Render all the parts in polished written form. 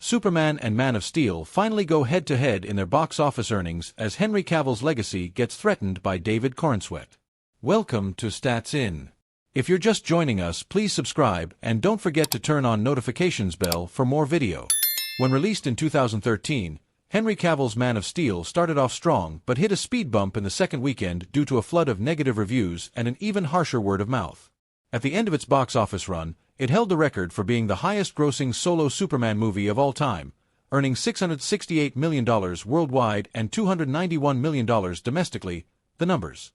Superman and Man of Steel finally go head-to-head in their box office earnings as Henry Cavill's legacy gets threatened by David Corenswet. Welcome to Stats In. If you're just joining us, please subscribe and don't forget to turn on notifications bell for more video. When released in 2013, Henry Cavill's Man of Steel started off strong but hit a speed bump in the second weekend due to a flood of negative reviews and an even harsher word of mouth. At the end of its box office run, it held the record for being the highest-grossing solo Superman movie of all time, earning $668 million worldwide and $291 million domestically, the numbers.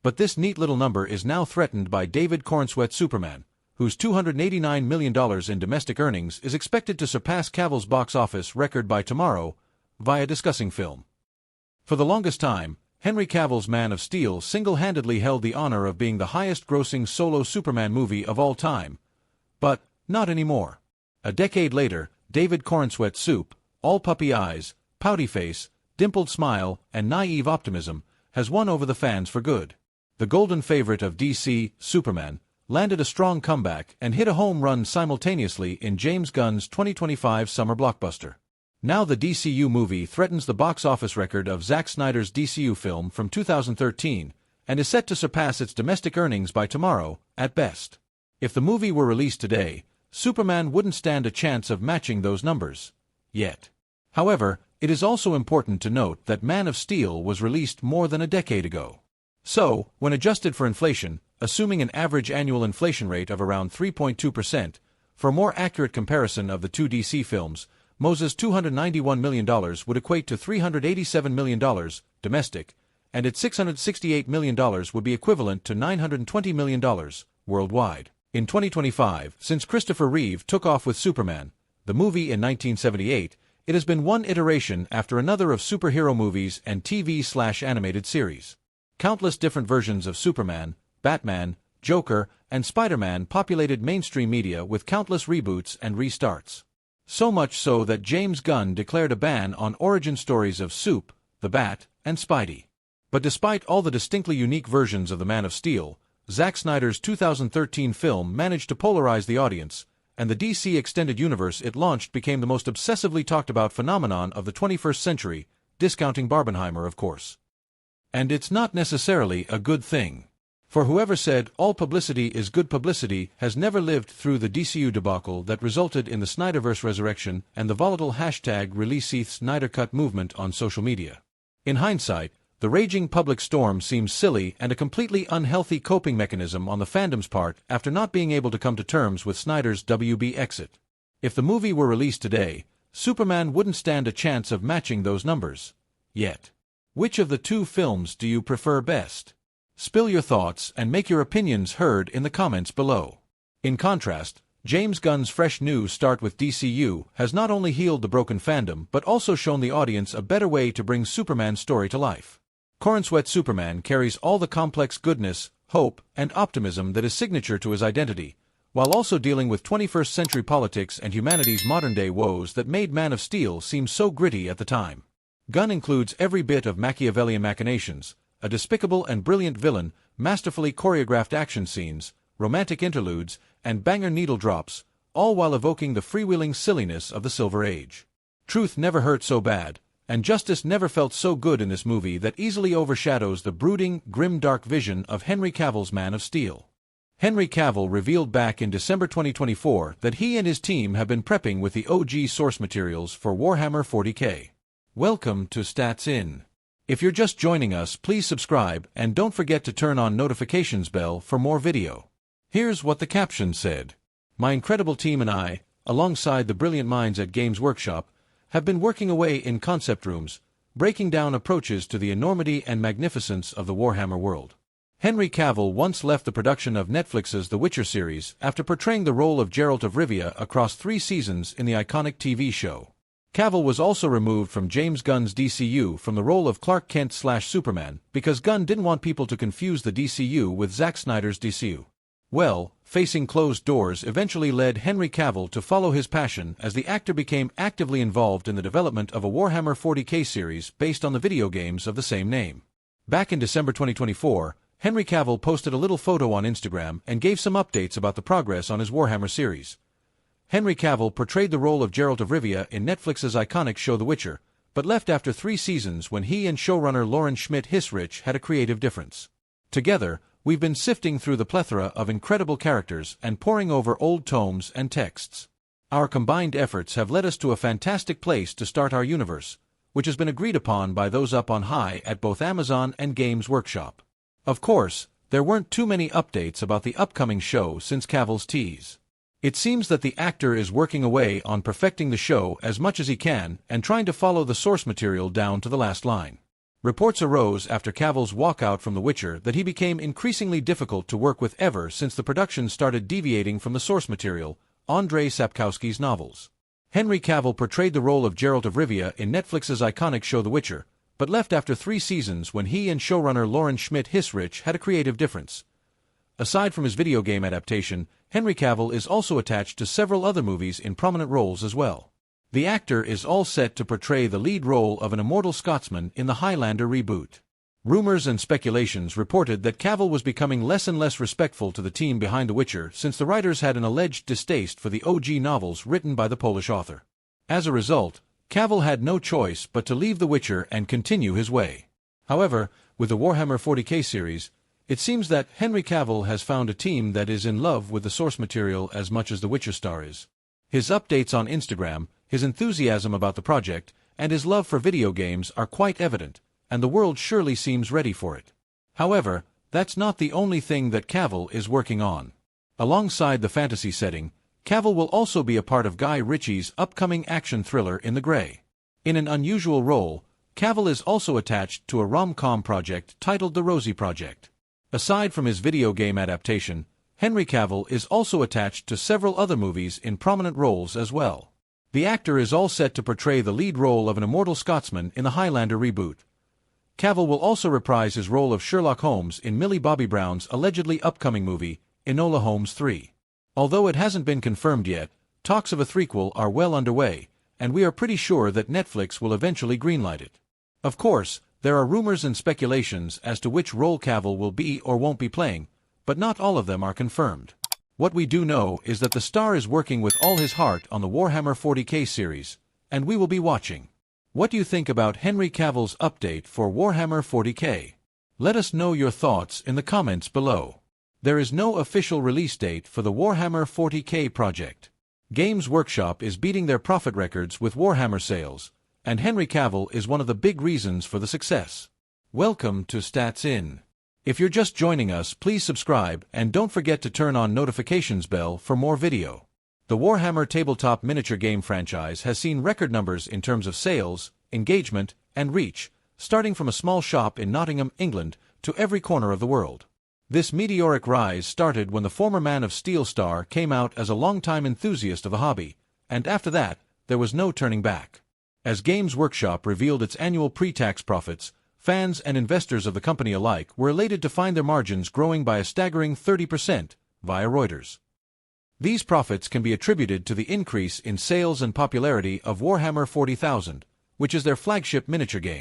But this neat little number is now threatened by David Corenswet's Superman, whose $289 million in domestic earnings is expected to surpass Cavill's box office record by tomorrow, via Discussing Film. For the longest time, Henry Cavill's Man of Steel single-handedly held the honor of being the highest-grossing solo Superman movie of all time. But not anymore. A decade later, David Corenswet's Soup, all puppy eyes, pouty face, dimpled smile, and naive optimism, has won over the fans for good. The golden favorite of DC, Superman, landed a strong comeback and hit a home run simultaneously in James Gunn's 2025 summer blockbuster. Now the DCU movie threatens the box office record of Zack Snyder's DCU film from 2013 and is set to surpass its domestic earnings by tomorrow, at best. If the movie were released today, Superman wouldn't stand a chance of matching those numbers. Yet. However, it is also important to note that Man of Steel was released more than a decade ago. So, when adjusted for inflation, assuming an average annual inflation rate of around 3.2%, for a more accurate comparison of the two DC films, Moses' $291 million would equate to $387 million domestic, and its $668 million would be equivalent to $920 million worldwide. In 2025, since Christopher Reeve took off with Superman, the movie in 1978, it has been one iteration after another of superhero movies and TV/animated series. Countless different versions of Superman, Batman, Joker, and Spider-Man populated mainstream media with countless reboots and restarts. So much so that James Gunn declared a ban on origin stories of Soup, the Bat, and Spidey. But despite all the distinctly unique versions of the Man of Steel, Zack Snyder's 2013 film managed to polarize the audience, and the DC Extended Universe it launched became the most obsessively talked-about phenomenon of the 21st century, discounting Barbenheimer, of course. And it's not necessarily a good thing. For whoever said all publicity is good publicity has never lived through the DCU debacle that resulted in the Snyderverse resurrection and the volatile #ReleaseSnyderCut movement on social media. In hindsight, the raging public storm seems silly and a completely unhealthy coping mechanism on the fandom's part after not being able to come to terms with Snyder's WB exit. If the movie were released today, Superman wouldn't stand a chance of matching those numbers. Yet. Which of the two films do you prefer best? Spill your thoughts and make your opinions heard in the comments below. In contrast, James Gunn's fresh new start with DCU has not only healed the broken fandom but also shown the audience a better way to bring Superman's story to life. Corenswet's Superman carries all the complex goodness, hope, and optimism that is signature to his identity, while also dealing with 21st century politics and humanity's modern-day woes that made Man of Steel seem so gritty at the time. Gunn includes every bit of Machiavellian machinations, a despicable and brilliant villain, masterfully choreographed action scenes, romantic interludes, and banger needle drops, all while evoking the freewheeling silliness of the Silver Age. Truth never hurt so bad, and justice never felt so good in this movie that easily overshadows the brooding, grim dark vision of Henry Cavill's Man of Steel. Henry Cavill revealed back in December 2024 that he and his team have been prepping with the OG source materials for Warhammer 40k. Welcome to Stats In. If you're just joining us, please subscribe and don't forget to turn on notifications bell for more video. Here's what the caption said. My incredible team and I, alongside the brilliant minds at Games Workshop, have been working away in concept rooms, breaking down approaches to the enormity and magnificence of the Warhammer world. Henry Cavill once left the production of Netflix's The Witcher series after portraying the role of Geralt of Rivia across 3 seasons in the iconic TV show. Cavill was also removed from James Gunn's DCU from the role of Clark Kent/Superman because Gunn didn't want people to confuse the DCU with Zack Snyder's DCU. Well, facing closed doors eventually led Henry Cavill to follow his passion as the actor became actively involved in the development of a Warhammer 40k series based on the video games of the same name. Back in December 2024, Henry Cavill posted a little photo on Instagram and gave some updates about the progress on his Warhammer series. Henry Cavill portrayed the role of Geralt of Rivia in Netflix's iconic show The Witcher, but left after 3 seasons when he and showrunner Lauren Schmidt-Hissrich had a creative difference. Together, we've been sifting through the plethora of incredible characters and poring over old tomes and texts. Our combined efforts have led us to a fantastic place to start our universe, which has been agreed upon by those up on high at both Amazon and Games Workshop. Of course, there weren't too many updates about the upcoming show since Cavill's tease. It seems that the actor is working away on perfecting the show as much as he can and trying to follow the source material down to the last line. Reports arose after Cavill's walkout from The Witcher that he became increasingly difficult to work with ever since the production started deviating from the source material, Andrzej Sapkowski's novels. Henry Cavill portrayed the role of Geralt of Rivia in Netflix's iconic show The Witcher, but left after 3 seasons when he and showrunner Lauren Schmidt-Hissrich had a creative difference. Aside from his video game adaptation, Henry Cavill is also attached to several other movies in prominent roles as well. The actor is all set to portray the lead role of an immortal Scotsman in the Highlander reboot. Rumors and speculations reported that Cavill was becoming less and less respectful to the team behind The Witcher since the writers had an alleged distaste for the OG novels written by the Polish author. As a result, Cavill had no choice but to leave The Witcher and continue his way. However, with the Warhammer 40k series, it seems that Henry Cavill has found a team that is in love with the source material as much as The Witcher star is. His updates on Instagram, his enthusiasm about the project, and his love for video games are quite evident, and the world surely seems ready for it. However, that's not the only thing that Cavill is working on. Alongside the fantasy setting, Cavill will also be a part of Guy Ritchie's upcoming action thriller In the Grey. In an unusual role, Cavill is also attached to a rom-com project titled The Rosie Project. Aside from his video game adaptation, Henry Cavill is also attached to several other movies in prominent roles as well. The actor is all set to portray the lead role of an immortal Scotsman in the Highlander reboot. Cavill will also reprise his role of Sherlock Holmes in Millie Bobby Brown's allegedly upcoming movie, Enola Holmes 3. Although it hasn't been confirmed yet, talks of a threequel are well underway, and we are pretty sure that Netflix will eventually greenlight it. Of course, there are rumors and speculations as to which role Cavill will be or won't be playing, but not all of them are confirmed. What we do know is that the star is working with all his heart on the Warhammer 40k series, and we will be watching. What do you think about Henry Cavill's update for Warhammer 40k? Let us know your thoughts in the comments below. There is no official release date for the Warhammer 40k project. Games Workshop is beating their profit records with Warhammer sales, and Henry Cavill is one of the big reasons for the success. Welcome to Stats In. If you're just joining us, please subscribe and don't forget to turn on notifications bell for more video. The Warhammer tabletop miniature game franchise has seen record numbers in terms of sales, engagement, and reach, starting from a small shop in Nottingham, England, to every corner of the world. This meteoric rise started when the former Man of Steel star came out as a longtime enthusiast of the hobby, and after that, there was no turning back. As Games Workshop revealed its annual pre-tax profits, fans and investors of the company alike were elated to find their margins growing by a staggering 30%, via Reuters. These profits can be attributed to the increase in sales and popularity of Warhammer 40,000, which is their flagship miniature game.